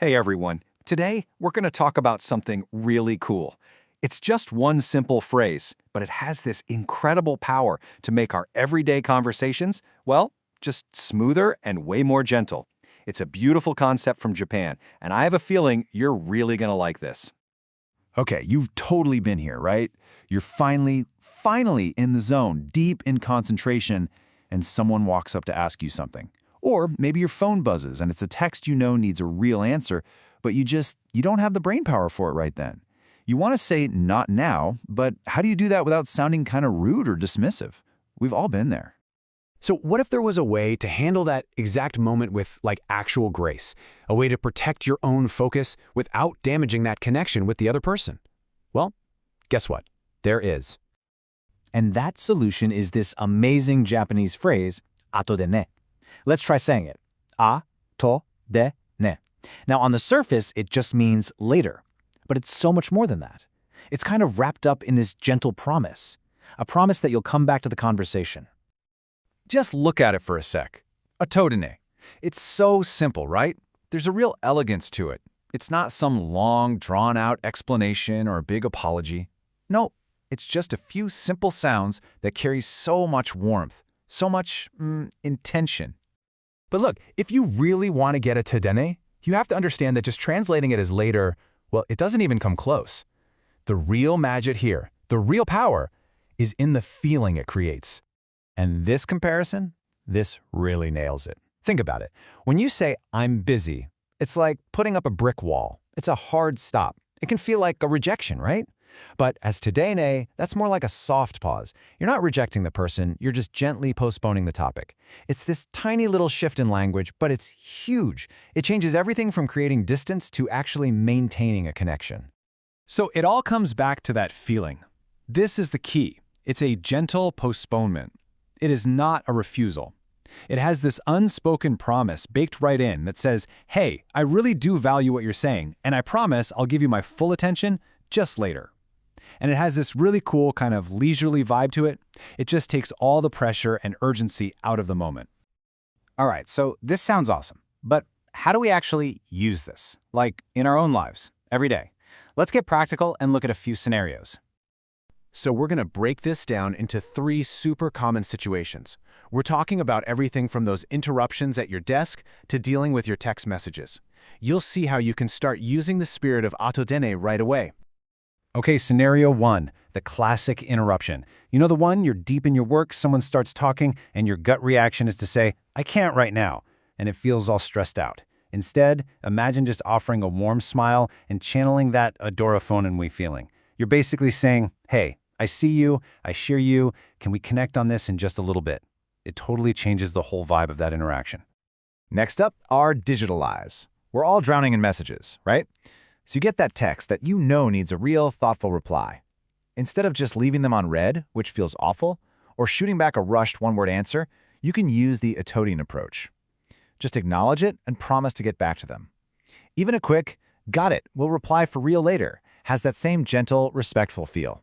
Hey everyone, today we're going to talk about something really cool. It's just one simple phrase, but it has this incredible power to make our everyday conversations, well, just smoother and way more gentle. It's a beautiful concept from Japan, and I have a feeling you're really going to like this. Okay, you've totally been here, right? You're finally in the zone, deep in concentration, and someone walks up to ask you something. Or maybe your phone buzzes and it's a text you know needs a real answer, but you don't have the brain power for it right then. You want to say not now, but how do you do that without sounding kind of rude or dismissive? We've all been there. So what if there was a way to handle that exact moment with actual grace? A way to protect your own focus without damaging that connection with the other person? Well, guess what? There is. And that solution is this amazing Japanese phrase, atode ne. Let's try saying it. A-to-de-ne. Now, on the surface, it just means later. But it's so much more than that. It's kind of wrapped up in this gentle promise. A promise that you'll come back to the conversation. Just look at it for a sec. Atode ne. It's so simple, right? There's a real elegance to it. It's not some long, drawn-out explanation or a big apology. No, it's just a few simple sounds that carry so much warmth, so much intention. But look, if you really want to get a todene, you have to understand that just translating it as later, well, it doesn't even come close. The real magic here, the real power, is in the feeling it creates. And this comparison, this really nails it. Think about it. When you say, I'm busy, it's like putting up a brick wall. It's a hard stop. It can feel like a rejection, right? But as todene, that's more like a soft pause. You're not rejecting the person, you're just gently postponing the topic. It's this tiny little shift in language, but it's huge. It changes everything from creating distance to actually maintaining a connection. So it all comes back to that feeling. This is the key. It's a gentle postponement. It is not a refusal. It has this unspoken promise baked right in that says, hey, I really do value what you're saying, and I promise I'll give you my full attention just later. And it has this really cool kind of leisurely vibe to it. It just takes all the pressure and urgency out of the moment. All right, so this sounds awesome. But how do we actually use this? Like in our own lives, every day. Let's get practical and look at a few scenarios. So we're going to break this down into 3 super common situations. We're talking about everything from those interruptions at your desk to dealing with your text messages. You'll see how you can start using the spirit of atodene right away. Okay, scenario 1, the classic interruption. You know the one, you're deep in your work, someone starts talking, and your gut reaction is to say, I can't right now, and it feels all stressed out. Instead, imagine just offering a warm smile and channeling that adoraphone feeling. You're basically saying, hey, I see you, I hear you, can we connect on this in just a little bit? It totally changes the whole vibe of that interaction. Next up are digital lies. We're all drowning in messages, right? So you get that text that you know needs a real, thoughtful reply. Instead of just leaving them on read, which feels awful, or shooting back a rushed one-word answer, you can use the atoding approach. Just acknowledge it and promise to get back to them. Even a quick, got it, we'll reply for real later, has that same gentle, respectful feel.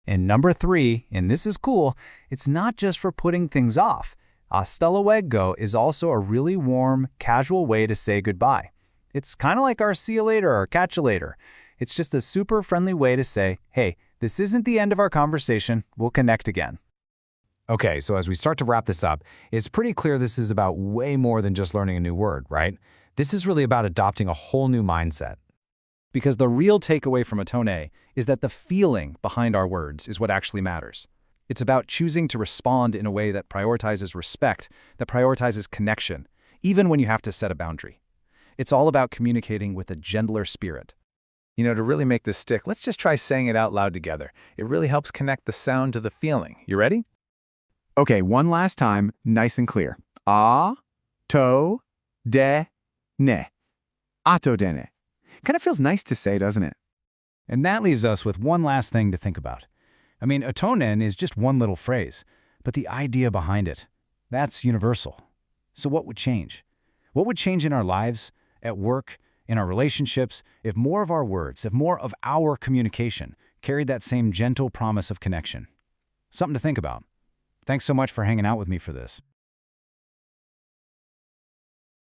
And number 3, and this is cool, it's not just for putting things off. Hasta luego is also a really warm, casual way to say goodbye. It's kind of like our see you later or catch you later. It's just a super friendly way to say, hey, this isn't the end of our conversation, we'll connect again. Okay, so as we start to wrap this up, it's pretty clear this is about way more than just learning a new word, right? This is really about adopting a whole new mindset. Because the real takeaway from atone is that the feeling behind our words is what actually matters. It's about choosing to respond in a way that prioritizes respect, that prioritizes connection, even when you have to set a boundary. It's all about communicating with a gentler spirit. You know, to really make this stick, let's just try saying it out loud together. It really helps connect the sound to the feeling. You ready? Okay, one last time, nice and clear. A-to-de-ne. Atode. Kind of feels nice to say, doesn't it? And that leaves us with one last thing to think about. I mean, atonen is just one little phrase, but the idea behind it, that's universal. So what would change? What would change in our lives, at work, in our relationships, if more of our words, if more of our communication carried that same gentle promise of connection? Something to think about. Thanks so much for hanging out with me for this.